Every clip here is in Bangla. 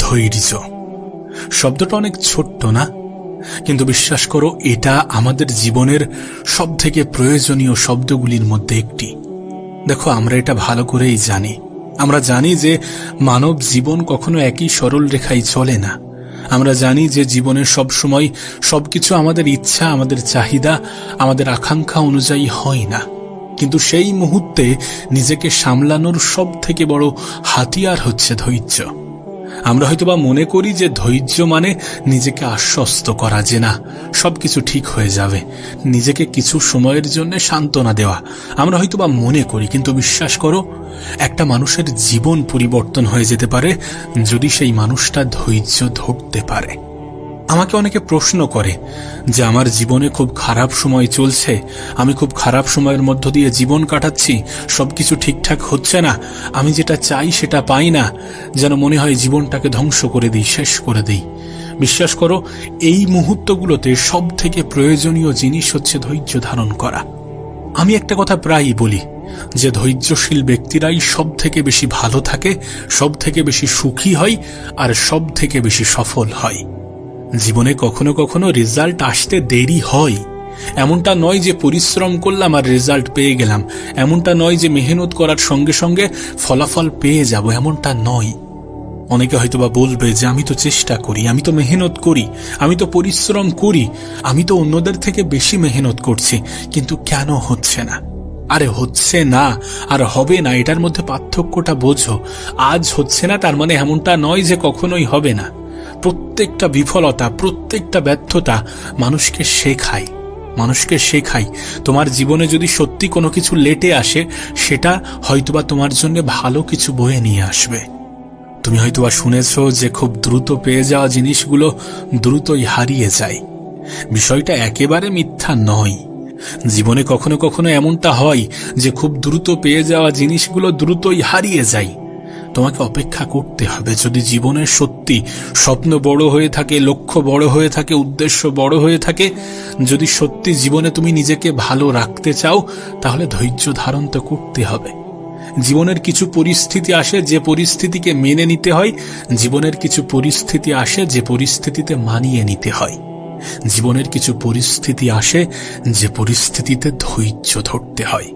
ধৈর্য শব্দটা অনেক ছোট্ট না, কিন্তু বিশ্বাস করো এটা আমাদের জীবনের সব থেকে প্রয়োজনীয় শব্দগুলির মধ্যে একটি। দেখো, আমরা এটা ভালো করেই জানি। আমরা জানি যে মানব জীবন কখনো একই সরল রেখায় চলে না। আমরা জানি যে জীবনের সব সময় সবকিছু আমাদের ইচ্ছা, আমাদের চাহিদা, আমাদের আকাঙ্ক্ষা অনুযায়ী হয় না। কিন্তু সেই মুহূর্তে নিজেকে সামলানোর সব থেকে বড় হাতিয়ার হচ্ছে ধৈর্য। আমরা হয়তোবা মনে করি যে ধৈর্য মানে নিজেকে আশ্বস্ত করা যে না, সবকিছু ঠিক হয়ে যাবে, নিজেকে কিছু সময়ের জন্য সান্ত্বনা দেওয়া। আমরা হয়তোবা মনে করি, কিন্তু বিশ্বাস করো, একটা মানুষের জীবন পরিবর্তন হয়ে যেতে পারে যদি সেই মানুষটা ধৈর্য ধরতে পারে। আমাকে অনেকে প্রশ্ন করে যে আমার জীবনে খুব খারাপ সময় চলছে, আমি খুব খারাপ সময়ের মধ্য দিয়ে জীবন কাটাচ্ছি, সবকিছু ঠিকঠাক হচ্ছে না, আমি যেটা চাই সেটা পাই না, যেন মনে হয় জীবনটাকে ধ্বংস করে দিই, শেষ করে দিই। বিশ্বাস করো, এই মুহূর্তগুলোতে সব থেকে প্রয়োজনীয় জিনিস হচ্ছে ধৈর্য ধারণ করা। আমি একটা কথা প্রায়ই বলি যে ধৈর্যশীল ব্যক্তিরাই সব থেকে বেশি ভালো থাকে, সব থেকে বেশি সুখী হয়, আর সব থেকে বেশি সফল হয়। জীবনে কখনো কখনো রেজাল্ট আসতে দেরি হয়। এমনটা নয় যে পরিশ্রম করলাম আর রেজাল্ট পেয়ে গেলাম, এমনটা নয় যে মেহনত করার সঙ্গে সঙ্গে ফলাফল পেয়ে যাব, এমনটা নয়। অনেকে হয়তোবা বলবে যে আমি তো চেষ্টা করি, আমি তো মেহনত করি, আমি তো পরিশ্রম করি, আমি তো অন্যদের থেকে বেশি মেহনত করছি, কিন্তু কেন হচ্ছে না? আরে হচ্ছে না আর হবে না, এটার মধ্যে পার্থক্যটা বোঝো। আজ হচ্ছে না তার মানে এমনটা নয় যে কখনোই হবে না। প্রত্যেকটা বিফলতা, প্রত্যেকটা ব্যর্থতা মানুষকে শেখায়। তোমার জীবনে যদি সত্যি কোনো কিছু লেটে আসে, সেটা হয়তোবা তোমার জন্য ভালো কিছু বয়ে নিয়ে আসবে। তুমি হয়তোবা শুনেছো যে খুব দ্রুত পেয়ে যাওয়া জিনিসগুলো দ্রুতই হারিয়ে যায়। বিষয়টা একেবারে মিথ্যা নয়। জীবনে কখনো কখনো এমনটা হয় যে খুব দ্রুত পেয়ে যাওয়া জিনিসগুলো দ্রুতই হারিয়ে যায়। তোমাকে অপেক্ষা করতে হবে। যদি জীবনের সত্যি স্বপ্ন বড় হয়ে থাকে, লক্ষ্য বড় হয়ে থাকে, উদ্দেশ্য বড় হয়ে থাকে, যদি সত্যি জীবনে তুমি নিজেকে ভালো রাখতে চাও, তাহলে ধৈর্য ধারণ তো করতে হবে। জীবনের কিছু পরিস্থিতি আসে যে পরিস্থিতিকে মেনে নিতে হয়, জীবনের কিছু পরিস্থিতি আসে যে পরিস্থিতিতে মানিয়ে নিতে হয়, জীবনের কিছু পরিস্থিতি আসে যে পরিস্থিতিতে ধৈর্য ধরতে হয়।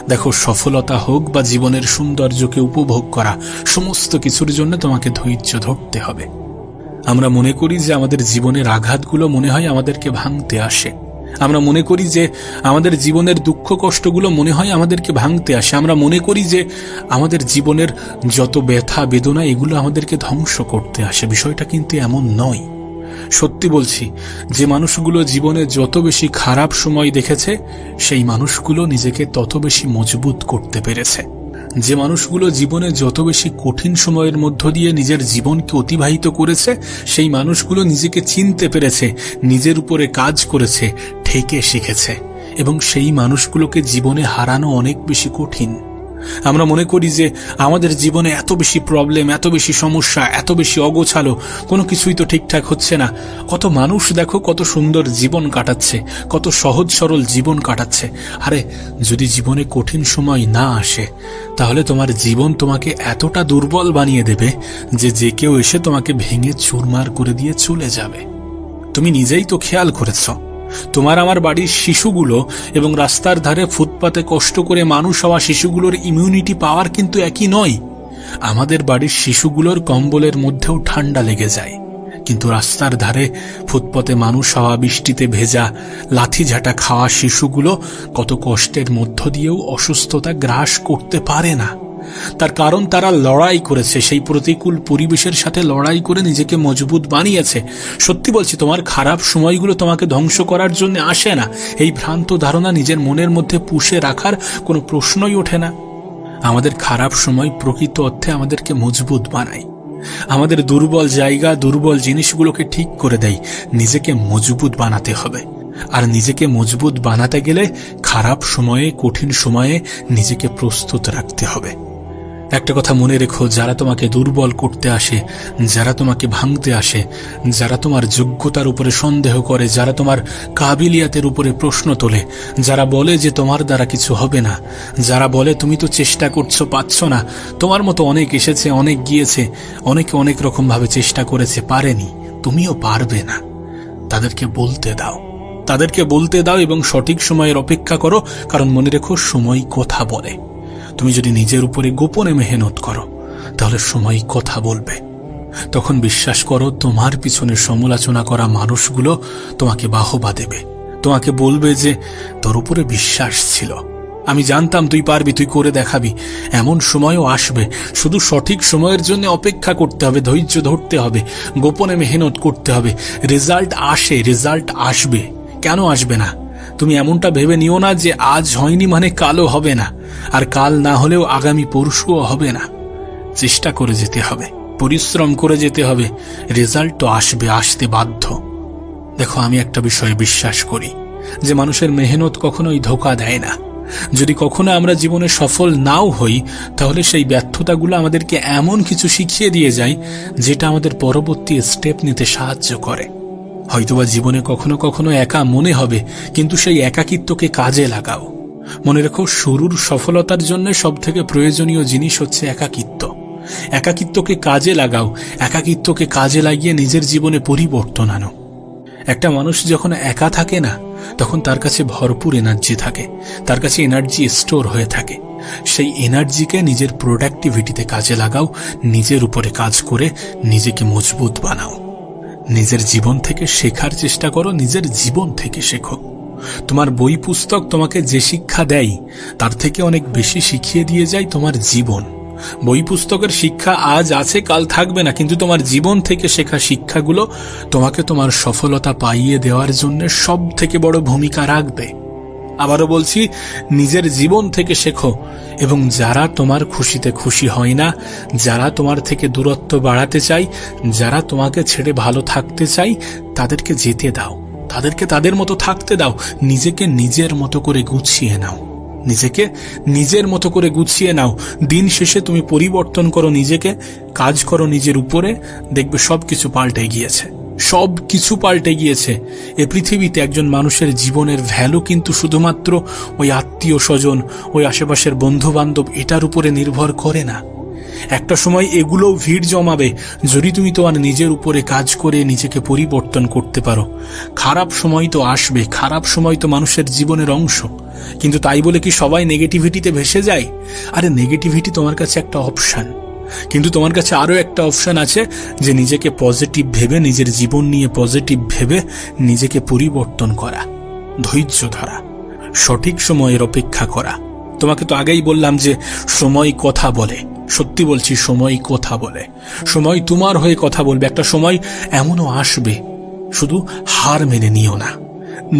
দেখো, সফলতা হোক বা জীবনের সৌন্দর্যকে উপভোগ করা, সমস্ত কিছুর জন্য তোমাকে ধৈর্য ধরতে হবে। আমরা মনে করি যে আমাদের জীবনের আঘাতগুলো মনে হয় আমাদেরকে ভাঙতে আসে। আমরা মনে করি যে আমাদের জীবনের দুঃখ কষ্টগুলো মনে হয় আমাদেরকে ভাঙতে আসে। আমরা মনে করি যে আমাদের জীবনের যত ব্যথা বেদনা এগুলো আমাদেরকে ধ্বংস করতে আসে। বিষয়টা কিন্তু এমন নয়। সত্যি বলছি, যে মানুষগুলো জীবনে যত বেশি খারাপ সময় দেখেছে, সেই মানুষগুলো নিজেকে তত বেশি মজবুত করতে পেরেছে। যে মানুষগুলো জীবনে যত বেশি কঠিন সময়ের মধ্য দিয়ে নিজের জীবনকে অতিবাহিত করেছে, সেই মানুষগুলো নিজেকে চিনতে পেরেছে, নিজের উপরে কাজ করেছে, ঠেকে শিখেছে, এবং সেই মানুষগুলোকে জীবনে হারানো অনেক বেশি কঠিন। আমরা মনে করি যে আমাদের জীবনে এত বেশি প্রবলেম, এত বেশি সমস্যা, এত বেশি অগোছালো, কোনো কিছুই তো ঠিকঠাক হচ্ছে না। কত মানুষ দেখো কত সুন্দর জীবন কাটাচ্ছে, কত সহজ সরল জীবন কাটাচ্ছে। আরে যদি জীবনে কঠিন সময় না আসে, তাহলে তোমার জীবন তোমাকে এতটা দুর্বল বানিয়ে দেবে যে কেউ এসে তোমাকে ভেঙে চুরমার করে দিয়ে চলে যাবে। তুমি নিজেই তো খেয়াল করেছ, তোমার আমার বাড়ির শিশুগুলো এবং রাস্তার ধারে ফুটপাতে কষ্ট করে মানুষ হওয়া শিশুগুলোর ইমিউনিটি পাওয়ার কিন্তু একই নয়। আমাদের বাড়ির শিশুগুলোর কম্বলের মধ্যেও ঠান্ডা লেগে যায়, কিন্তু রাস্তার ধারে ফুটপাতে মানুষ হওয়া, বৃষ্টিতে ভেজা, লাঠিঝাঁটা খাওয়া শিশুগুলো কত কষ্টের মধ্য দিয়েও অসুস্থতা গ্রাস করতে পারে না। তার কারণ তারা লড়াই করেছে, সেই প্রতিকূল পরিবেশের সাথে লড়াই করে নিজেকে মজবুত বানিয়েছে। সত্যি বলছি, তোমার খারাপ সময়গুলো তোমাকে ধ্বংস করার জন্য আসে না। এই ভ্রান্ত ধারণা নিজের মনের মধ্যে পুষে রাখার কোনো প্রশ্নই ওঠে না। আমাদের খারাপ সময় প্রকৃত অর্থে আমাদেরকে মজবুত বানায়। আমাদের দুর্বল জায়গা, দুর্বল জিনিসগুলোকে ঠিক করে দেয়। নিজেকে মজবুত বানাতে হবে, আর নিজেকে মজবুত বানাতে গেলে খারাপ সময়ে, কঠিন সময়ে নিজেকে প্রস্তুত রাখতে হবে। একটা কথা মনে রেখো, যারা তোমাকে দুর্বল করতে আসে, যারা তোমাকে ভাঙতে আসে, যারা তোমার যোগ্যতার উপরে সন্দেহ করে, যারা তোমার কাবিলিয়াতের উপরে প্রশ্ন তোলে, যারা বলে যে তোমার দ্বারা কিছু হবে না, যারা বলে তুমি তো চেষ্টা করছো পাচ্ছ না, তোমার মতো অনেক এসেছে, অনেক গিয়েছে, অনেকে অনেক রকম ভাবে চেষ্টা করেছে, পারেনি, তুমিও পারবে না, তাদেরকে বলতে দাও, তাদেরকে বলতে দাও এবং সঠিক সময়ের অপেক্ষা করো। কারণ মনে রেখো, সময় কথা বলে। তুমি যদি নিজের উপরে গোপনে মেহনত করো, তাহলে সময় কথা বলবে। তখন বিশ্বাস করো, তোমার পিছনে সমালোচনা করা মানুষগুলো তোমাকে বাহবা দেবে, তোমাকে বলবে যে তোর উপরে বিশ্বাস ছিল, আমি জানতাম তুই পারবি, তুই করে দেখাবি। এমন সময়ও আসবে, শুধু সঠিক সময়ের জন্য অপেক্ষা করতে হবে, ধৈর্য ধরতে হবে, গোপনে মেহনত করতে হবে। রেজাল্ট আসে, রেজাল্ট আসবে, কেন আসবে না? তুমি এমনটা ভেবে নিও না যে আজ হয়নি মানে কালও হবে না, আর কাল না হলেও আগামী পরশুও হবে না। চেষ্টা করে যেতে হবে, পরিশ্রম করে যেতে হবে, রেজাল্ট তো আসবে, আসতে বাধ্য। দেখো, আমি একটা বিষয়ে বিশ্বাস করি যে মানুষের মেহনত কখনোই ধোঁকা দেয় না। যদি কখনো আমরা জীবনে সফল নাও হই, তাহলে সেই ব্যর্থতাগুলো আমাদেরকে এমন কিছু শিখিয়ে দিয়ে যায় যেটা আমাদের পরবর্তী স্টেপ নিতে সাহায্য করে। হয়তোবা জীবনে কখনো কখনো একা মনে হবে, কিন্তু সেই একাকিত্বকে কাজে লাগাও। মনে রেখো, শুরুর সফলতার জন্য সবথেকে প্রয়োজনীয় জিনিস হচ্ছে একাকিত্ব। একাকিত্বকে কাজে লাগাও, একাকিত্বকে কাজে লাগিয়ে নিজের জীবনে পরিবর্তন আনো। একটা মানুষ যখন একা থাকে না, তখন তার কাছে ভরপুর এনার্জি থাকে, তার কাছে এনার্জি স্টোর হয়ে থাকে। সেই এনার্জিকে নিজের প্রোডাক্টিভিটিতে কাজে লাগাও, নিজের উপরে কাজ করে নিজেকে মজবুত বানাও। নিজের জীবন থেকে শেখার চেষ্টা করো, নিজের জীবন থেকে শেখো। তোমার বই পুস্তক তোমাকে যে শিক্ষা দেয়, তার থেকে অনেক বেশি শিখিয়ে দিয়ে যায় তোমার জীবন। বই পুস্তকের শিক্ষা আজ আছে, কাল থাকবে না, কিন্তু তোমার জীবন থেকে শেখা শিক্ষাগুলো তোমাকে তোমার সফলতা পাইয়ে দেওয়ার জন্য সব থেকে বড় ভূমিকা রাখবে। আবারও বলছি, নিজের জীবন থেকে শেখো, এবং যারা তোমার খুশিতে খুশি হয় না, যারা তোমার থেকে দূরত্ব বাড়াতে চায়, যারা তোমাকে ছেড়ে ভালো থাকতে চায়, তাদেরকে যেতে দাও, তাদেরকে তাদের মতো থাকতে দাও। নিজেকে নিজের মতো করে গুছিয়ে নাও, নিজেকে নিজের মতো করে গুছিয়ে নাও। দিন শেষে তুমি পরিবর্তন করো নিজেকে, কাজ করো নিজের উপরে, দেখবে সবকিছু পাল্টে গিয়েছে, সব কিছু পাল্টে গিয়েছে। এ পৃথিবীতে একজন মানুষের জীবনের ভ্যালু কিন্তু শুধুমাত্র ওই আত্মীয় স্বজন, ওই আশেপাশের বন্ধু বান্ধব, এটার উপরে নির্ভর করে না। একটা সময় এগুলোও ভিড় জমাবে যদি তুমি তোমার নিজের উপরে কাজ করে নিজেকে পরিবর্তন করতে পারো। খারাপ সময় তো আসবে, খারাপ সময় তো মানুষের জীবনের অংশ, কিন্তু তাই বলে কি সবাই নেগেটিভিটিতে ভেসে যায়? আরে নেগেটিভিটি তোমার কাছে একটা অপশন, কিন্তু তোমার কাছে আরো একটা অপশন আছে, যে নিজেকে পজিটিভ ভেবে, নিজের জীবন নিয়ে পজিটিভ ভেবে নিজেকে পরিবর্তন করা, ধৈর্য ধরা, সঠিক সময়ের অপেক্ষা করা। তোমাকে তো আগেই বললাম যে সময় কথা বলে, সত্যি বলছি, সময় কথা বলে, সময় তোমার হয়ে কথা বলবে। একটা সময় এমনও আসবে, শুধু হার মেনে নিও না।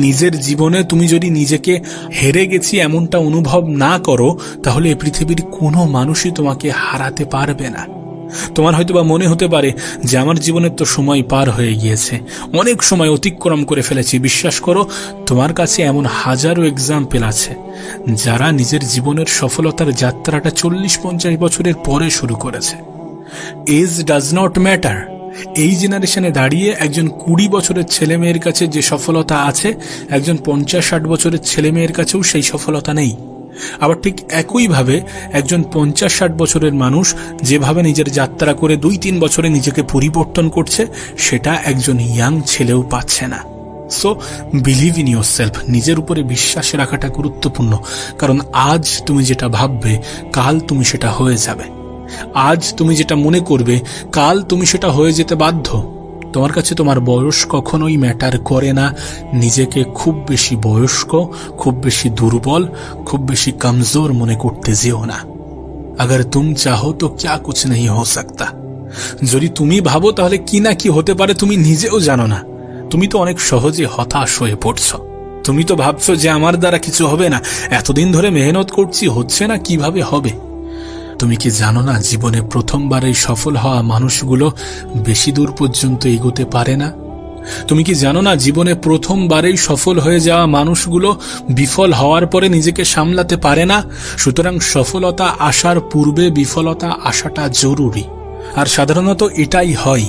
নিজের জীবনে তুমি যদি নিজেকে হেরে গেছি এমনটা অনুভব না করো, তাহলে এই পৃথিবীর কোনো মানুষই তোমাকে হারাতে পারবে না। তোমার হয়তো বা মনে হতে পারে যে আমার জীবনের তো সময় পার হয়ে গিয়েছে, অনেক সময় অতিক্রম করে ফেলেছি। বিশ্বাস করো, তোমার কাছে এমন হাজারো এক্সাম্পল আছে যারা নিজের জীবনের সফলতার যাত্রাটা 40-50 বছরের পরে শুরু করেছে। Age does not matter. এই জেনারেশনে দাঁড়িয়ে একজন 20 বছরের ছেলে মেয়ের কাছে যে সফলতা আছে, একজন 50-60 বছরের ছেলে মেয়ের কাছেও সেই সফলতা নেই। আবার ঠিক একইভাবে একজন 50-60 বছরের মানুষ যেভাবে নিজের যাত্রা করে 2-3 বছরে নিজেকে পরিবর্তন করছে, সেটা একজন ইয়াং ছেলেও পাচ্ছে না। So believe in your self, নিজের উপরে বিশ্বাস রাখাটা গুরুত্বপূর্ণ। কারণ আজ তুমি যেটা ভাববে, কাল তুমি সেটা হয়ে যাবে। আজ তুমি যেটা মনে করবে, কাল তুমি সেটা হয়ে যেতে বাধ্য। তোমার কাছে তোমার বয়স কখনোই ম্যাটার করে না। নিজেকে খুব বেশি বয়স্ক, খুব বেশি দুর্বল, খুব বেশি কমজোর মনে করতে যেও না। अगर तुम चाहो तो क्या कुछ नहीं हो सकता। যদি তুমি ভাবো তাহলে কি না কি হতে পারে তুমি নিজেও জানো না। তুমি তো অনেক সহজে হতাশ হয়ে পড়ছো। তুমি তো ভাবছো যে আমার দ্বারা কিছু হবে না, এতদিন ধরে মেহনত করছি, হচ্ছে না, কিভাবে হবে? তুমি কি জানো না, জীবনে প্রথমবারেই সফল হওয়া মানুষগুলো বেশি দূর পর্যন্ত এগোতে পারে না? তুমি কি জানো না, জীবনে প্রথমবারেই সফল হয়ে যাওয়া মানুষগুলো বিফল হওয়ার পরে নিজেকে সামলাতে পারে না। সুতরাং সফলতা আসার পূর্বে বিফলতা আসাটা জরুরি। আর সাধারণত এটাই হয়।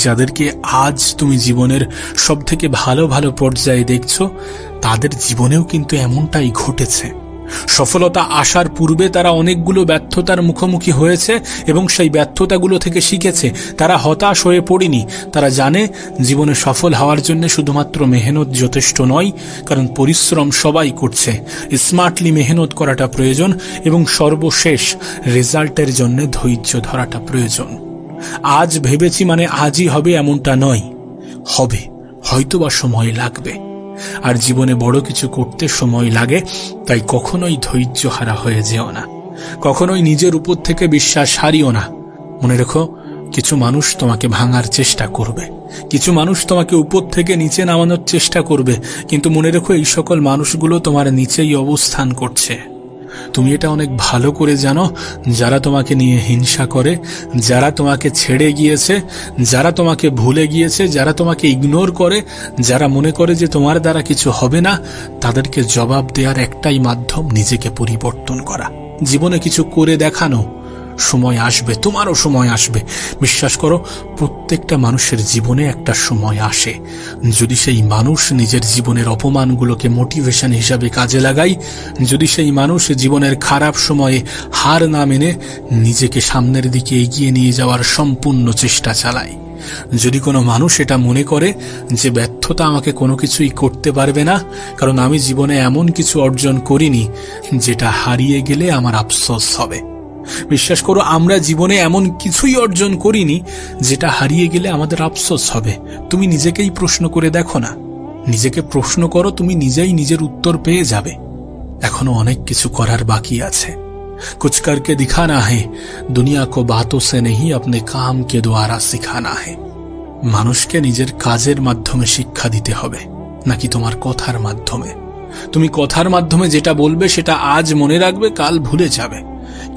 যাদেরকে আজ তুমি জীবনের সব থেকে ভালো ভালো পর্যায়ে দেখছো, তাদের জীবনেও কিন্তু এমনটাই ঘটেছে। সফলতা আসার পূর্বে তারা অনেকগুলো ব্যর্থতার মুখোমুখি হয়েছে এবং সেই ব্যর্থতাগুলো থেকে শিখেছে। তারা হতাশ হয়ে পড়েনি। তারা জানে জীবনে সফল হওয়ার জন্য শুধুমাত্র মেহনত যথেষ্ট নয়, কারণ পরিশ্রম সবাই করছে। স্মার্টলি মেহনত করাটা প্রয়োজন এবং সর্বশেষ রেজাল্টের জন্য ধৈর্য ধরাটা প্রয়োজন। আজ ভেবেছি মানে আজই হবে এমনটা নয়, হবে, হয়তোবা সময় লাগবে। আর জীবনে বড় কিছু করতে সময় লাগে, তাই কখনোই ধৈর্য হারা হয়ে যেও না, কখনোই নিজের উপর থেকে বিশ্বাস হারিও না। মনে রেখো, কিছু মানুষ তোমাকে ভাঙার চেষ্টা করবে, কিছু মানুষ তোমাকে উপর থেকে নিচে নামানোর চেষ্টা করবে, কিন্তু মনে রেখো এই সকল মানুষগুলো তোমার নিচেই অবস্থান করছে। তুমি এটা অনেক ভালো করে জানো। যারা তোমাকে নিয়ে হিংসা করে, যারা তোমাকে ছেড়ে গিয়েছে, যারা তোমাকে ভুলে গিয়েছে, যারা তোমাকে ইগনোর করে, যারা মনে করে যে তোমার দ্বারা কিছু হবে না, তাদেরকে জবাব দেওয়ার একটাই মাধ্যম নিজেকে পরিবর্তন করা, জীবনে কিছু করে দেখানো। সময় আসবে, তোমারও সময় আসবে। বিশ্বাস করো, প্রত্যেকটা মানুষের জীবনে একটা সময় আসে। যদি সেই মানুষ নিজের জীবনের অপমানগুলোকে মোটিভেশন হিসাবে কাজে লাগায়, যদি সেই মানুষ জীবনের খারাপ সময়ে হার না মেনে নিজেকে সামনের দিকে এগিয়ে নিয়ে যাওয়ার সম্পূর্ণ চেষ্টা চালায়, যদি কোনো মানুষ এটা মনে করে যে ব্যর্থতা আমাকে কোনো কিছুই করতে পারবে না, কারণ আমি জীবনে এমন কিছু অর্জন করিনি যেটা হারিয়ে গেলে আমার আফসোস হবে। বিশ্বাস করো, আমরা জীবনে এমন কিছুই অর্জন করিনি যেটা হারিয়ে গেলে আমাদের আফসোস হবে। তুমি নিজেকেই প্রশ্ন করে দেখো না, নিজেকে প্রশ্ন করো, তুমি নিজেই নিজের উত্তর পেয়ে যাবে। এখনো অনেক কিছু করার বাকি আছে। कुछ करके दिखाना है, दुनिया को बातों से नहीं अपने काम के द्वारा सिखाना है। মানুষকে নিজের কাজের মাধ্যমে শিক্ষা দিতে হবে, নাকি তোমার কথার মাধ্যমে? তুমি কথার মাধ্যমে যেটা বলবে সেটা আজ মনে রাখবে, কাল ভুলে যাবে,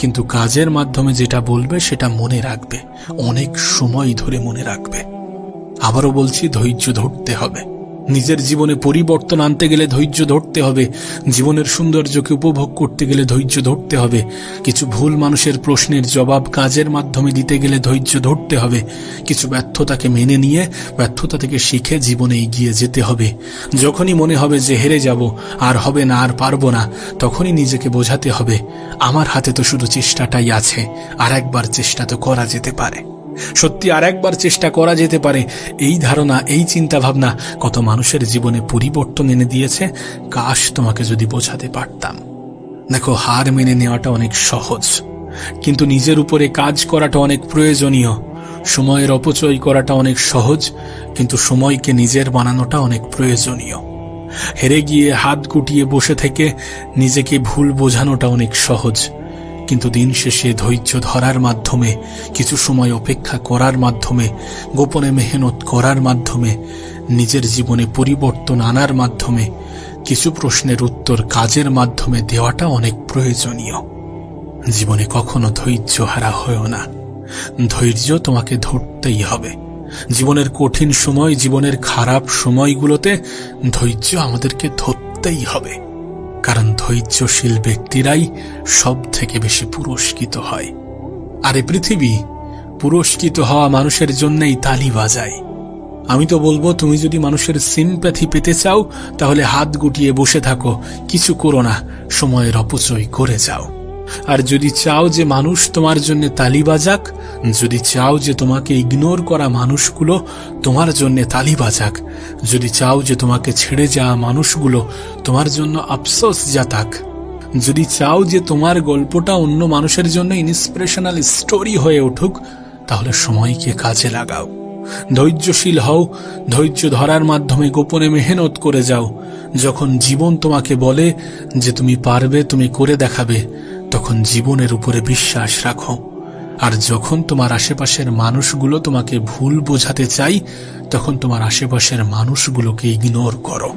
কিন্তু কাজের মাধ্যমে যেটা বলবে সেটা মনে রাখবে, অনেক সময় ধরে মনে রাখবে। আবারও বলছি, ধৈর্য ধরতে হবে। নিজের জীবনে পরিবর্তন আনতে গেলে ধৈর্য ধরতে হবে। জীবনের সৌন্দর্যকে উপভোগ করতে গেলে ধৈর্য ধরতে হবে। কিছু ভুল মানুষের প্রশ্নের জবাব কাজের মাধ্যমে দিতে গেলে ধৈর্য ধরতে হবে। কিছু ব্যর্থতাকে মেনে নিয়ে ব্যর্থতা থেকে শিখে জীবনে এগিয়ে যেতে হবে। যখনই মনে হবে যে হেরে যাব, আর হবে না, আর পারবো না, তখনই নিজেকে বোঝাতে হবে আমার হাতে তো শুধু চেষ্টাটাই আছে, আর একবার চেষ্টা তো করা যেতে পারে। সত্যি আর একবার চেষ্টা করা যেতে পারে। এই ধারণা, এই চিন্তা ভাবনা কত মানুষের জীবনে পরিবর্তন এনে দিয়েছে। কাশ তোমাকে যদি বোঝাতে পারতাম। দেখো, হার মেনে নেওয়াটা অনেক সহজ, কিন্তু নিজের উপরে কাজ করাটা অনেক প্রয়োজনীয়। সময়ের অপচয় করাটা অনেক সহজ, কিন্তু সময়কে নিজের বানানোটা অনেক প্রয়োজনীয়। হেরে গিয়ে হাত গুটিয়ে বসে থেকে নিজেকে ভুল বোঝানোটা অনেক সহজ, কিন্তু দিন শেষে ধৈর্য ধরার মাধ্যমে, কিছু সময় অপেক্ষা করার মাধ্যমে, গোপনে মেহনত করার মাধ্যমে, নিজের জীবনে পরিবর্তন আনার মাধ্যমে, কিছু প্রশ্নের উত্তর কাজের মাধ্যমে দেওয়াটা অনেক প্রয়োজনীয়। জীবনে কখনো ধৈর্য হারা হয়ো না। ধৈর্য তোমাকে ধরতেই হবে। জীবনের কঠিন সময়, জীবনের খারাপ সময়গুলোতে ধৈর্য আমাদেরকে ধরতেই হবে, কারণ ধৈর্যশীল ব্যক্তিরাই সব থেকে বেশি পুরস্কৃত হয়। আর এই পৃথিবী পুরস্কৃত হওয়া মানুষের জন্যই তালি বাজায়। আমি তো বলবো, তুমি যদি মানুষের সিম্প্যাথি পেতে চাও, তাহলে হাত গুটিয়ে বসে থাকো, কিছু করো না, সময়ের অপচয় করে যাও। আর যদি চাও যে মানুষ তোমার জন্য তালি বাজাক, যদি চাও যে তোমাকে ইগনোর করা মানুষগুলো তোমার জন্য তালি বাজাক, যদি চাও যে তোমাকে ছেড়ে যাওয়া মানুষগুলো তোমার জন্য আফসোস জাতাক, যদি চাও যে তোমার গল্পটা অন্য মানুষের জন্য ইন্সপিরেশনাল স্টোরি হয়ে উঠুক, তাহলে সময়কে কাজে লাগাও। ধৈর্যশীল হও, ধৈর্য ধরার মাধ্যমে গোপনে মেহনত করে যাও। যখন জীবন তোমাকে বলে যে তুমি পারবে, তুমি করে দেখাবে, তখন জীবনের উপরে বিশ্বাস রাখো। আর যখন তোমার আশেপাশের মানুষগুলো তোমাকে ভুল বোঝাতে চাই, তখন তোমার আশেপাশের মানুষগুলোকে ইগনোর করো।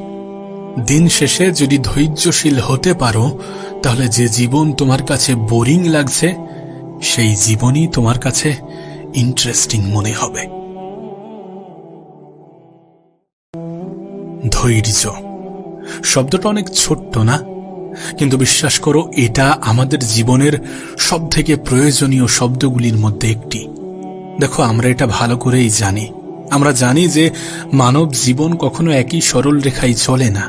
দিন শেষে যদি ধৈর্যশীল হতে পারো, তাহলে যে জীবন তোমার কাছে বোরিং লাগছে, সেই জীবনই তোমার কাছে ইন্টারেস্টিং মনে হবে। ধৈর্য শব্দটা অনেক ছোট্ট না, কিন্তু বিশ্বাস করো এটা আমাদের জীবনের সবথেকে প্রয়োজনীয় শব্দগুলির মধ্যে একটি। দেখো, আমরা এটা ভালো করেই জানি। আমরা জানি যে মানব জীবন কখনো একই সরল রেখায় চলে না।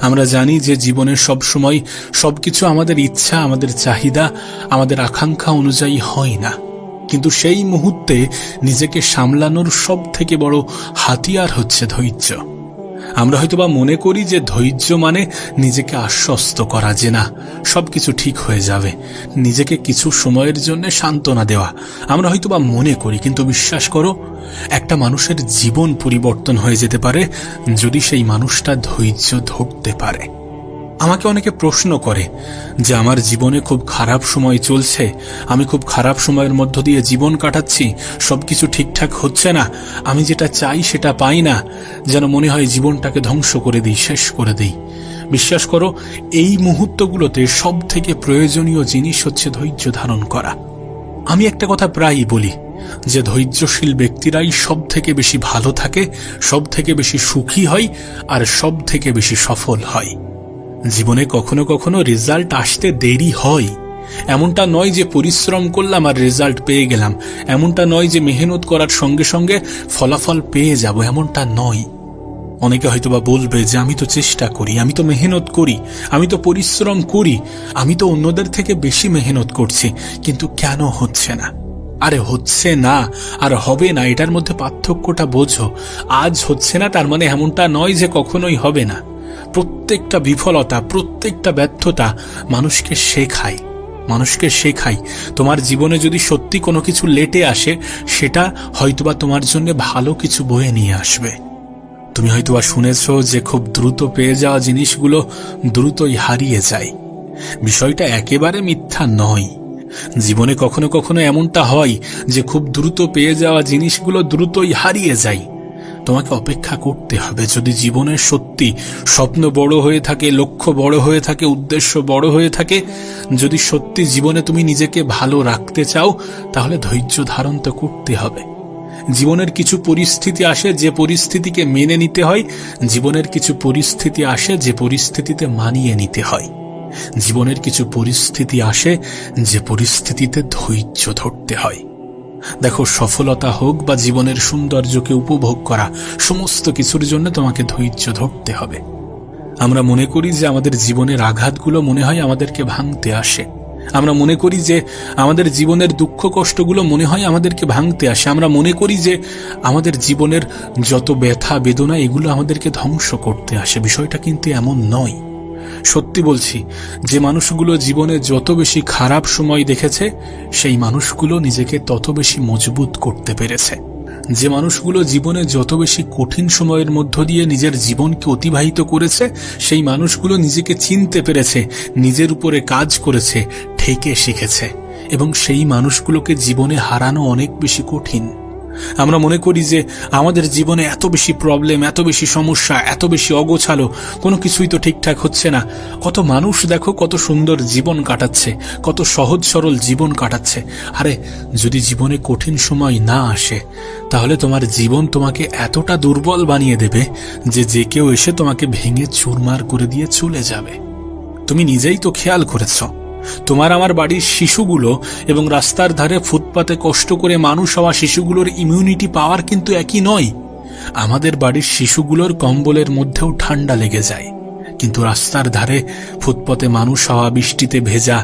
আমরা জানি যে জীবনের সব সময় সবকিছু আমাদের ইচ্ছা, আমাদের চাহিদা, আমাদের আকাঙ্ক্ষা অনুযায়ী হয় না। কিন্তু সেই মুহূর্তে নিজেকে সামলানোর সব থেকে বড় হাতিয়ার হচ্ছে ধৈর্য। আমরা হয়তোবা মনে করি যে ধৈর্য মানে নিজেকে আশ্বস্ত করা যে না, সবকিছু ঠিক হয়ে যাবে, নিজেকে কিছু সময়ের জন্য সান্ত্বনা দেওয়া। আমরা হয়তোবা মনে করি, কিন্তু বিশ্বাস করো, একটা মানুষের জীবন পরিবর্তন হয়ে যেতে পারে যদি সেই মানুষটা ধৈর্য ধরতে পারে। আমাকে অনেকে প্রশ্ন করে যে আমার জীবনে খুব খারাপ সময় চলছে, আমি খুব খারাপ সময়ের মধ্য দিয়ে জীবন কাটাচ্ছি, সবকিছু ঠিকঠাক হচ্ছে না, আমি যেটা চাই সেটা পাই না, যেন মনে হয় জীবনটাকে ধ্বংস করে দিই, শেষ করে দিই। বিশ্বাস করো, এই মুহূর্তগুলোতে সব থেকে প্রয়োজনীয় জিনিস হচ্ছে ধৈর্য ধারণ করা। আমি একটা কথা প্রায়ই বলি যে ধৈর্যশীল ব্যক্তিরাই সব থেকে বেশি ভালো থাকে, সব থেকে বেশি সুখী হয়, আর সব থেকে বেশি সফল হয়। জীবনে কখনো কখনো রেজাল্ট আসতে দেরি হয়। এমনটা নয় যে পরিশ্রম করলাম আর রেজাল্ট পেয়ে গেলাম, এমনটা নয় যে মেহনত করার সঙ্গে সঙ্গে ফলাফল পেয়ে যাব, এমনটা নয়। অনেকে হয়তোবা বলবে যে আমি তো চেষ্টা করি, আমি তো মেহনত করি, আমি তো পরিশ্রম করি, আমি তো অন্যদের থেকে বেশি মেহনত করছি, কিন্তু কেন হচ্ছে না? আরে হচ্ছে না আর হবে না, এটার মধ্যে পার্থক্যটা বোঝো। আজ হচ্ছে না তার মানে এমনটা নয় যে কখনোই হবে না। প্রত্যেকটা বিফলতা, প্রত্যেকটা ব্যর্থতা মানুষকে শেখায়। তোমার জীবনে যদি সত্যি কোনো কিছু লেটে আসে, সেটা হয়তোবা তোমার জন্য ভালো কিছু বয়ে নিয়ে আসবে। তুমি হয়তোবা শুনেছো যে খুব দ্রুত পেয়ে যাওয়া জিনিসগুলো দ্রুতই হারিয়ে যায়। বিষয়টা একেবারে মিথ্যা নয়। জীবনে কখনো কখনো এমনটা হয় যে খুব দ্রুত পেয়ে যাওয়া জিনিসগুলো দ্রুতই হারিয়ে যায়। তোমাকে অপেক্ষা করতে হবে। যদি জীবনের সত্যি স্বপ্ন বড় হয়ে থাকে, লক্ষ্য বড় হয়ে থাকে, উদ্দেশ্য বড় হয়ে থাকে, যদি সত্যি জীবনে তুমি নিজেকে ভালো রাখতে চাও, তাহলে ধৈর্য ধারণ তো করতে হবে। জীবনের কিছু পরিস্থিতি আসে যে পরিস্থিতিকে মেনে নিতে হয়, জীবনের কিছু পরিস্থিতি আসে যে পরিস্থিতিতে মানিয়ে নিতে হয়, জীবনের কিছু পরিস্থিতি আসে যে পরিস্থিতিতে ধৈর্য ধরতে হয়। দেখো, সফলতা হোক বা জীবনের সৌন্দর্যকে উপভোগ করা, সমস্ত কিছুর জন্য তোমাকে ধৈর্য ধরতে হবে। আমরা মনে করি যে আমাদের জীবনের আঘাতগুলো মনে হয় আমাদেরকে ভাঙতে আসে। আমরা মনে করি যে আমাদের জীবনের দুঃখ কষ্টগুলো মনে হয় আমাদেরকে ভাঙতে আসে। আমরা মনে করি যে আমাদের জীবনের যত ব্যথা বেদনা এগুলো আমাদেরকে ধ্বংস করতে আসে। বিষয়টা কিন্তু এমন নয়। সত্যি বলছি, যে মানুষগুলো জীবনে যত বেশি খারাপ সময় দেখেছে, সেই মানুষগুলো নিজেকে তত বেশি মজবুত করতে পেরেছে। যে মানুষগুলো জীবনে যত বেশি কঠিন সময়ের মধ্য দিয়ে নিজের জীবনকে অতিবাহিত করেছে, সেই মানুষগুলো নিজেকে চিনতে পেরেছে, নিজের উপরে কাজ করেছে, ঠেকে শিখেছে, এবং সেই মানুষগুলোকে জীবনে হারানো অনেক বেশি কঠিন। আমরা মনে করি যে আমাদের জীবনে এত বেশি প্রবলেম, এত বেশি সমস্যা, এত বেশি অগোছালো, কোনো কিছুই তো ঠিকঠাক হচ্ছে না। কত মানুষ দেখো কত সুন্দর জীবন কাটাচ্ছে, কত সহজ সরল জীবন কাটাচ্ছে। আরে যদি জীবনে কঠিন সময় না আসে, তাহলে তোমার জীবন তোমাকে এতটা দুর্বল বানিয়ে দেবে যে যে কেউ এসে তোমাকে ভেঙে চুরমার করে দিয়ে চলে যাবে। তুমি নিজেই তো খেয়াল করেছ, তোমার আমার বাড়ির শিশুগুলো এবং রাস্তার ধারে ফুটপাতে কষ্ট করে মানুষ হওয়া শিশুগুলোর ইমিউনিটি পাওয়ার কিন্তু একই নয়। আমাদের বাড়ির শিশুগুলোর কম্বলের মধ্যেও ঠান্ডা লেগে যায়, কিন্তু রাস্তার ধারে ফুটপাতে মানুষ হওয়া, বৃষ্টিতে ভেজা,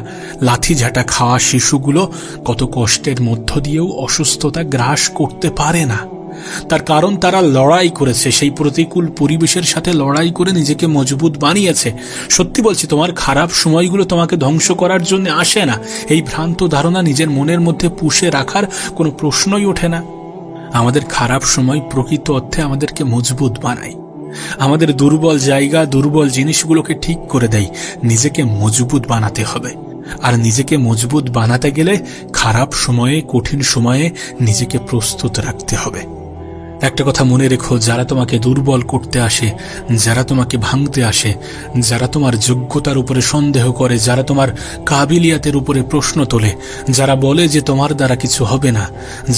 লাঠিঝাঁটা খাওয়া শিশুগুলো কত কষ্টের মধ্য দিয়েও অসুস্থতা গ্রাস করতে পারে না। তার কারণ তারা লড়াই করেছে, সেই প্রতিকূল পরিবেশের সাথে লড়াই করে নিজেকে মজবুত বানিয়েছে। সত্যি বলছি, তোমার খারাপ সময়গুলো তোমাকে ধ্বংস করার জন্য আসে না। এই ভ্রান্ত ধারণা নিজের মনের মধ্যে পুষে রাখার কোনো প্রশ্নই ওঠে না। আমাদের খারাপ সময় প্রকৃত অর্থে আমাদেরকে মজবুত বানায়, আমাদের দুর্বল জায়গা, দুর্বল জিনিসগুলোকে ঠিক করে দেয়। নিজেকে মজবুত বানাতে হবে, আর নিজেকে মজবুত বানাতে গেলে খারাপ সময়ে, কঠিন সময়ে নিজেকে প্রস্তুত রাখতে হবে। একটা কথা মনে রেখো, যারা তোমাকে দুর্বল করতে আসে, যারা তোমাকে ভাঙতে আসে, যারা তোমার যোগ্যতার উপরে সন্দেহ করে, যারা তোমার কাবিলিয়াতের উপরে প্রশ্ন তোলে, যারা বলে যে তোমার দ্বারা কিছু হবে না,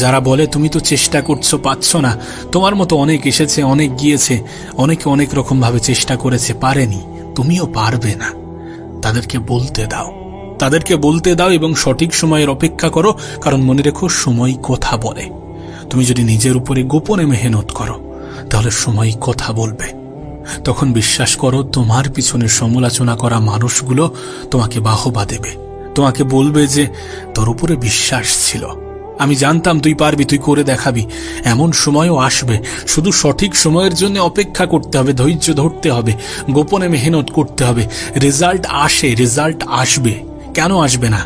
যারা বলে তুমি তো চেষ্টা করছো পাচ্ছ না, তোমার মতো অনেক এসেছে, অনেক গিয়েছে, অনেকে অনেক রকম ভাবে চেষ্টা করেছে, পারেনি, তুমিও পারবে না, তাদেরকে বলতে দাও, তাদেরকে বলতে দাও এবং সঠিক সময়ের অপেক্ষা করো। কারণ মনে রেখো, সময় কথা বলে। তুমি যদি নিজের উপরে গোপনে মেহনত করো তাহলে সময় কথা বলবে। তখন বিশ্বাস করো, তোমার পিছনে সমালোচনা করা মানুষগুলো তোমাকে বাহবা দেবে, তোমাকে বলবে যে তোর উপরে বিশ্বাস ছিল, আমি জানতাম তুই পারবি, তুই করে দেখাবি। এমন সময়ও আসবে, শুধু সঠিক সময়ের জন্য অপেক্ষা করতে হবে, ধৈর্য ধরতে হবে, গোপনে মেহনত করতে হবে। রেজাল্ট আসে, রেজাল্ট আসবে, কেন আসবে না?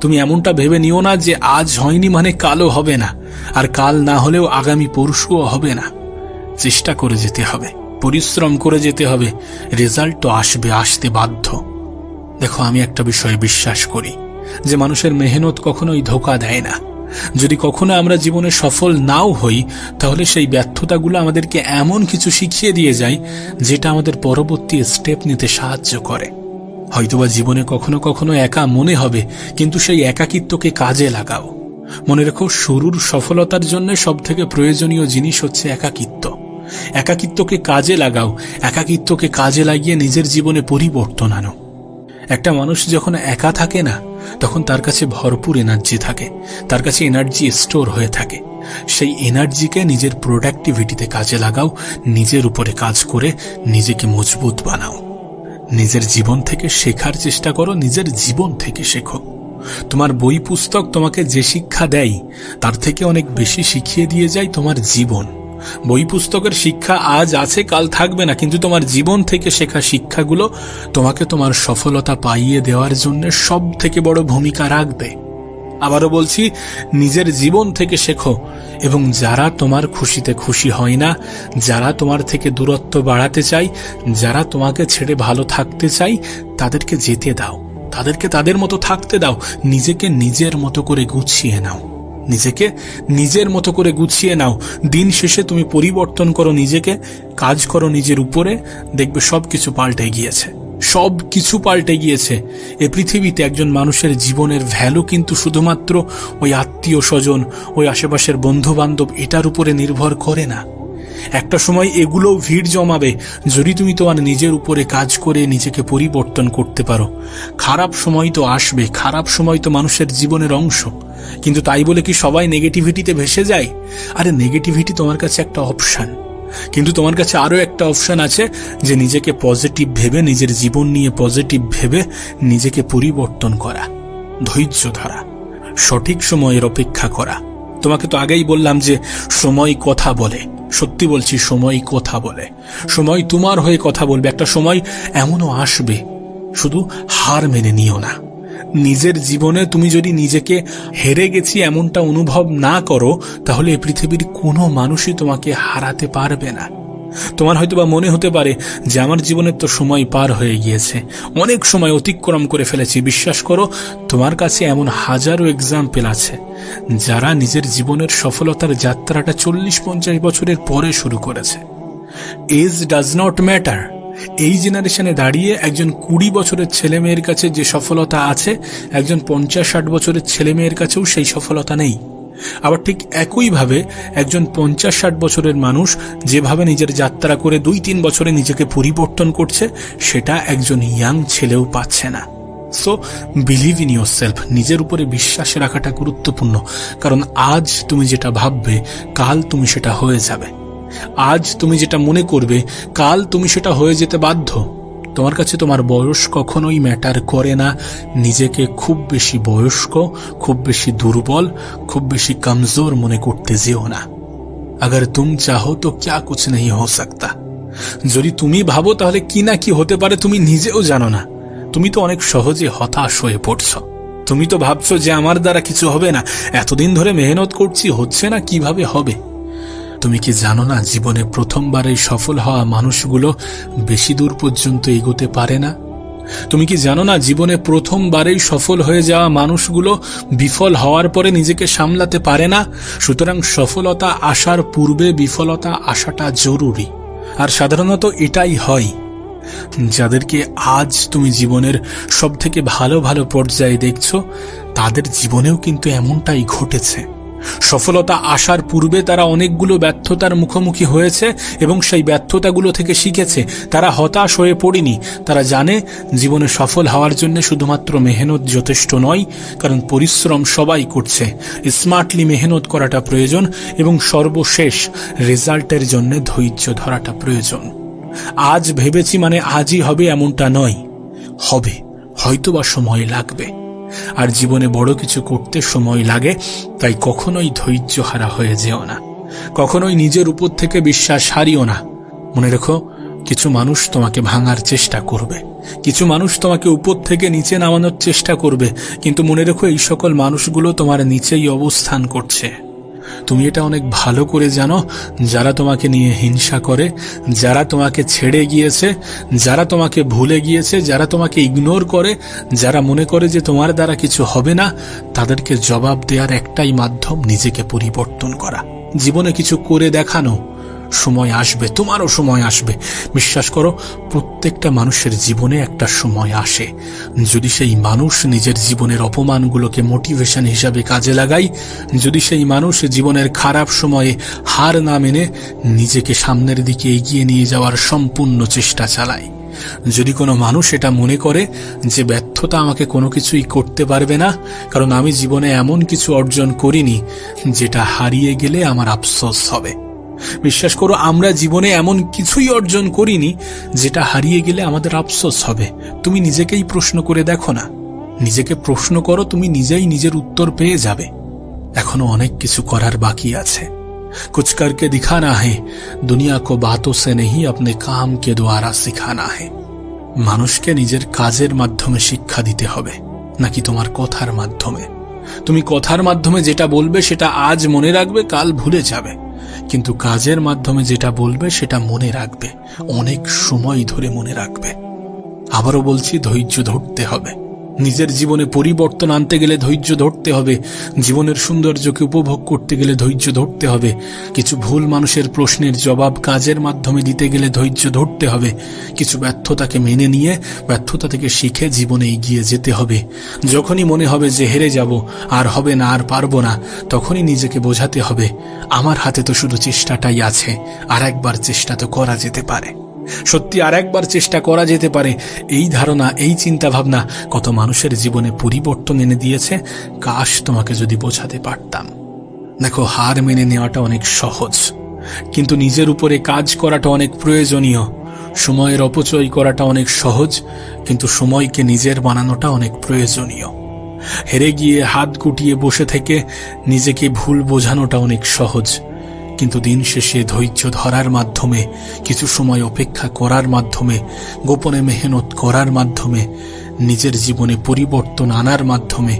তুমি এমনটা ভেবে নিও না যে আজ হয়নি মানে কালও হবে না, আর কাল না হলেও আগামী পরশুও হবে না। চেষ্টা করে যেতে হবে, পরিশ্রম করে যেতে হবে, রেজাল্ট তো আসবে, আসতে বাধ্য। দেখো, আমি একটা বিষয়ে বিশ্বাস করি যে মানুষের মেহনত কখনোই ধোঁকা দেয় না। যদি কখনো আমরা জীবনে সফল নাও হই, তাহলে সেই ব্যর্থতাগুলো আমাদেরকে এমন কিছু শিখিয়ে দিয়ে যায় যেটা আমাদের পরবর্তী স্টেপ নিতে সাহায্য করে। হয়তোবা জীবনে কখনো কখনো একা মনে হবে, কিন্তু সেই একাকিত্বকে কাজে লাগাও। মনে রেখো, শুরুর সফলতার জন্য সবথেকে প্রয়োজনীয় জিনিস হচ্ছে একাকিত্ব। একাকিত্বকে কাজে লাগাও, একাকিত্বকে কাজে লাগিয়ে নিজের জীবনে পরিবর্তন আনো। একটা মানুষ যখন একা থাকে না, তখন তার কাছে ভরপুর এনার্জি থাকে, তার কাছে এনার্জি স্টোর হয়ে থাকে। সেই এনার্জিকে নিজের প্রোডাক্টিভিটিতে কাজে লাগাও, নিজের উপরে কাজ করে নিজেকে মজবুত বানাও। নিজের জীবন থেকে শেখার চেষ্টা করো, নিজের জীবন থেকে শেখো। তোমার বই পুস্তক তোমাকে যে শিক্ষা দেয় তার থেকে অনেক বেশি শিখিয়ে দিয়ে যায় তোমার জীবন। বই পুস্তকের শিক্ষা আজ আছে, কাল থাকবে না, কিন্তু তোমার জীবন থেকে শেখা শিক্ষাগুলো তোমাকে তোমার সফলতা পাইয়ে দেওয়ার জন্য সব থেকে বড় ভূমিকা রাখবে। আবারও বলছি, নিজের জীবন থেকে শেখো, এবং যারা তোমার খুশিতে খুশি হয় না, যারা তোমার থেকে দূরত্ব বাড়াতে চায়, যারা তোমাকে ছেড়ে ভালো থাকতে চায়, তাদেরকে যেতে দাও, তাদেরকে তাদের মতো থাকতে দাও। নিজেকে নিজের মতো করে গুছিয়ে নাও, নিজেকে নিজের মতো করে গুছিয়ে নাও। দিন শেষে তুমি পরিবর্তন করো নিজেকে, কাজ করো নিজের উপরে, দেখবে সবকিছু পাল্টে গিয়েছে, সবকিছু পাল্টে গিয়েছে। এ পৃথিবীতে একজন মানুষের জীবনের ভ্যালু কিন্তু শুধুমাত্র ওই আত্মীয় স্বজন, ওই আশেপাশের বন্ধু বান্ধব এটার উপরে নির্ভর করে না। একটা সময় এগুলোও ভিড় জমাবে যদি তুমি তোমার নিজের উপরে কাজ করে নিজেকে পরিবর্তন করতে পারো। খারাপ সময় তো আসবে, খারাপ সময় তো মানুষের জীবনের অংশ, কিন্তু তাই বলে কি সবাই নেগেটিভিটিতে ভেসে যায়? আরে নেগেটিভিটি তোমার কাছে একটা অপশন, কিন্তু তোমার কাছে আরো একটা অপশন আছে যে নিজেকে পজিটিভ ভেবে, নিজের জীবন নিয়ে পজিটিভ ভেবে নিজেকে পরিবর্তন করা, ধৈর্য ধরা, সঠিক সময়ের অপেক্ষা করা। তোমাকে তো আগেই বললাম যে সময় কথা বলে, সত্যি বলছি, সময় কথা বলে, সময় তোমার হয়ে কথা বলবে। একটা সময় এমনও আসবে, শুধু হার মেনে নিও না। নিজের জীবনে তুমি যদি নিজেকে হেরে গেছি এমনটা অনুভব না করো, তাহলে এই পৃথিবীর কোনো মানুষই তোমাকে হারাতে পারবে না। তোমার হয়তোবা মনে হতে পারে যে আমার জীবনের তো সময় পার হয়ে গিয়েছে, অনেক সময় অতিক্রম করে ফেলেছি। বিশ্বাস করো, তোমার কাছে এমন হাজারো এক্সাম্পল আছে যারা নিজের জীবনের সফলতার যাত্রাটা 40-50 বছরের পরে শুরু করেছে। Age does not matter. এই জেনারেশনে দাঁড়িয়ে একজন 20 বছরের ছেলে মেয়ের কাছে যে সফলতা আছে, একজন 50-60 বছরের ছেলে মেয়ের কাছেও সেই সফলতা নেই। আবার ঠিক একইভাবে একজন 50-60 বছরের মানুষ যেভাবে নিজের যাত্রা করে 2-3 বছরে নিজেকে পরিবর্তন করছে, সেটা একজন ইয়াং ছেলেও পাচ্ছে না। So believe in your self, নিজের উপরে বিশ্বাস রাখাটা গুরুত্বপূর্ণ। কারণ আজ তুমি যেটা ভাববে, কাল তুমি সেটা হয়ে যাবে। আজ তুমি যেটা মনে করবে, কাল তুমি সেটা হয়ে যেতে বাধ্য। তোমার কাছে তোমার বয়স কখনোই ম্যাটার করে না। নিজেকে খুব বেশি বয়স্ক, খুব বেশি দুর্বল, খুব বেশি কমজোর মনে করতে যেও না। अगर तुम चाहो तो क्या कुछ नहीं हो सकता। যদি তুমি ভাবো তাহলে কি না কি হতে পারে তুমি নিজেও জানো না। তুমি তো অনেক সহজে হতাশ হয়ে পড়ছো। তুমি তো ভাবছো যে আমার দ্বারা কিছু হবে না, এতদিন ধরে মেহনত করছি, হচ্ছে না, কিভাবে হবে? তুমি কি জানো না, জীবনে প্রথমবারে সফল হওয়া মানুষগুলো বেশি দূর পর্যন্ত এগোতে পারে না? তুমি কি জানো না, জীবনে প্রথমবারেই সফল হয়ে যাওয়া মানুষগুলো বিফল হওয়ার পরে নিজেকে সামলাতে পারে না। সুতরাং সফলতা আসার পূর্বে বিফলতা আসাটা জরুরি। আর সাধারণত এটাই হয়। যাদেরকে আজ তুমি জীবনের সব থেকে ভালো ভালো পর্যায়ে দেখছো, তাদের জীবনেও কিন্তু এমনটাই ঘটেছে। সফলতা আসার পূর্বে তারা অনেকগুলো ব্যর্থতার মুখোমুখি হয়েছে এবং সেই ব্যর্থতাগুলো থেকে শিখেছে। তারা হতাশ হয়ে পড়েনি। তারা জানে জীবনে সফল হওয়ার জন্য শুধুমাত্র মেহনত যথেষ্ট নয়, কারণ পরিশ্রম সবাই করছে। স্মার্টলি মেহনত করাটা প্রয়োজন এবং সর্বশেষ রেজাল্টের জন্য ধৈর্য ধরাটা প্রয়োজন। আজ ভেবেছি মানে আজই হবে এমনটা নয়, হবে, হয়তোবা সময় লাগবে। আর জীবনে বড় কিছু করতে সময় লাগে, তাই কখনোই ধৈর্য হারা হয়ে যেও না, কখনোই নিজের উপর থেকে বিশ্বাস হারিও না। মনে রেখো, কিছু মানুষ তোমাকে ভাঙার চেষ্টা করবে, কিছু মানুষ তোমাকে উপর থেকে নিচে নামানোর চেষ্টা করবে, কিন্তু মনে রেখো এই সকল মানুষগুলো তোমার নিচেই অবস্থান করছে। তুমি এটা অনেক ভালো করে জানো। যারা তোমাকে নিয়ে হিংসা করে, যারা তোমাকে ছেড়ে গিয়েছে, যারা তোমাকে ভুলে গিয়েছে, যারা তোমাকে ইগনোর করে, যারা মনে করে যে তোমার দ্বারা কিছু হবে না, তাদেরকে জবাব দেওয়ার একটাই মাধ্যম নিজেকে পরিবর্তন করা, জীবনে কিছু করে দেখানো। সময় আসবে, তোমারও সময় আসবে। বিশ্বাস করো, প্রত্যেকটা মানুষের জীবনে একটা সময় আসে। যদি সেই মানুষ নিজের জীবনের অপমানগুলোকে মোটিভেশন হিসাবে কাজে লাগায়, যদি সেই মানুষ জীবনের খারাপ সময়ে হার না মেনে নিজেকে সামনের দিকে এগিয়ে নিয়ে যাওয়ার সম্পূর্ণ চেষ্টা চালায়, যদি কোনো মানুষ এটা মনে করে যে ব্যর্থতা আমাকে কোনো কিছুই করতে পারবে না, কারণ আমি জীবনে এমন কিছু অর্জন করিনি যেটা হারিয়ে গেলে আমার আফসোস হবে। বিশ্বাস করো, আমরা জীবনে এমন কিছুই অর্জন করিনি যেটা হারিয়ে গেলে আমাদের আফসোস হবে। তুমি নিজেকেই প্রশ্ন করে দেখো না, নিজেকে প্রশ্ন করো, তুমি নিজেই নিজের উত্তর পেয়ে যাবে। এখনো অনেক কিছু করার বাকি আছে। कुछ करके दिखाना है, दुनिया को बातों से नहीं अपने काम के द्वारा सिखाना है। মানুষকে নিজের কাজের মাধ্যমে শিক্ষা দিতে হবে, নাকি তোমার কথার মাধ্যমে? তুমি কথার মাধ্যমে যেটা বলবে সেটা আজ মনে রাখবে, কাল ভুলে যাবে, কিন্তু কাজের মাধ্যমে যেটা বলবে সেটা মনে রাখবে, অনেক সময় ধরে মনে রাখবে। আবারও বলছি, ধৈর্য ধরতে হবে। নিজের জীবনে পরিবর্তন আনতে গেলে ধৈর্য ধরতে হবে। জীবনের সৌন্দর্যকে উপভোগ করতে গেলে ধৈর্য ধরতে হবে। কিছু ভুল মানুষের প্রশ্নের জবাব কাজের মাধ্যমে দিতে গেলে ধৈর্য ধরতে হবে। কিছু ব্যর্থতাকে মেনে নিয়ে ব্যর্থতা থেকে শিখে জীবনে এগিয়ে যেতে হবে। যখনই মনে হবে যে হেরে যাব, আর হবে না, আর পারবো না, তখনই নিজেকে বোঝাতে হবে আমার হাতে তো শুধু চেষ্টাটাই আছে, আর একবার চেষ্টা তো করা যেতে পারে। সত্যি আর একবার চেষ্টা করা যেতে পারে। এই ধারণা, এই চিন্তা ভাবনা কত মানুষের জীবনে পরিবর্তন এনে দিয়েছে। কাশ তোমাকে যদি বোঝাতে পারতাম। দেখো, হার মেনে নেওয়াটা অনেক সহজ, কিন্তু নিজের উপরে কাজ করাটা অনেক প্রয়োজনীয়। সময়ের অপচয় করাটা অনেক সহজ, কিন্তু সময়কে নিজের বানানোটা অনেক প্রয়োজনীয়। হেরে গিয়ে হাত গুটিয়ে বসে থেকে নিজেকে ভুল বোঝানোটা অনেক সহজ, কিন্তু দিন শেষে ধৈর্য ধরার মাধ্যমে, কিছু সময় অপেক্ষা করার মাধ্যমে, গোপনে মেহনত করার মাধ্যমে, নিজের জীবনে পরিবর্তন আনার মাধ্যমে,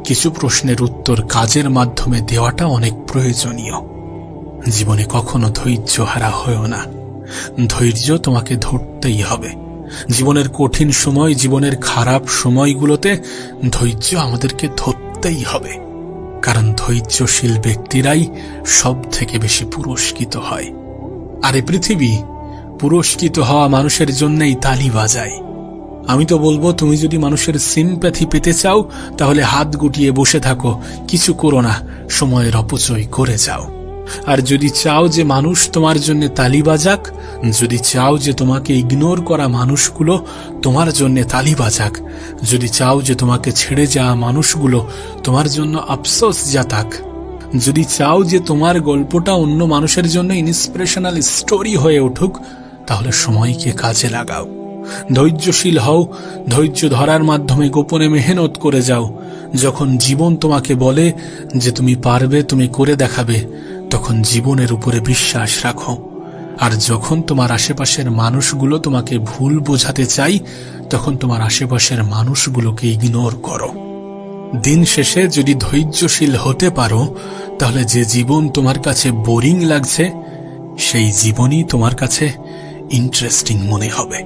কিছু প্রশ্নের উত্তর কাজের মাধ্যমে দেওয়াটা অনেক প্রয়োজনীয়। জীবনে কখনো ধৈর্য হারা হয়ো না। ধৈর্য তোমাকে ধরতেই হবে। জীবনের কঠিন সময়, জীবনের খারাপ সময়গুলোতে ধৈর্য আমাদেরকে ধরতেই হবে, কারণ ধৈর্যশীল ব্যক্তিরাই সব থেকে বেশি পুরস্কৃত হয়। আর এই পৃথিবী পুরস্কৃত হওয়া মানুষের জন্যই তালি বাজায়। আমি তো বলবো, তুমি যদি মানুষের সিম্প্যাথি পেতে চাও, তাহলে হাত গুটিয়ে বসে থাকো, কিছু করো না, সময়ের অপচয় করে যাও। আর যদি চাও যে মানুষ তোমার জন্য তালি বাজাক, যদি চাও যে তোমাকে ইগনোর করা মানুষগুলো তোমার জন্য তালি বাজাক, যদি চাও যে তোমাকে ছেড়ে যাওয়া মানুষগুলো তোমার জন্য আফসোস জাতাক, যদি চাও যে তোমার গল্পটা অন্য মানুষের জন্য ইন্সপিরেশনাল স্টোরি হয়ে উঠুক, তাহলে সময়কে কাজে লাগাও। ধৈর্যশীল হও, ধৈর্য ধরার মাধ্যমে গোপনে মেহনত করে যাও। যখন জীবন তোমাকে বলে যে তুমি পারবে, তুমি করে দেখাবে, তখন জীবনের উপরে বিশ্বাস রাখো। আর যখন তোমার আশেপাশের মানুষগুলো তোমাকে ভুল বোঝাতে চাই, তখন তোমার আশেপাশের মানুষগুলোকে ইগনোর করো। দিন শেষে যদি ধৈর্যশীল হতে পারো, তাহলে যে জীবন তোমার কাছে বোরিং লাগছে, সেই জীবনই তোমার কাছে ইন্টারেস্টিং মনে হবে।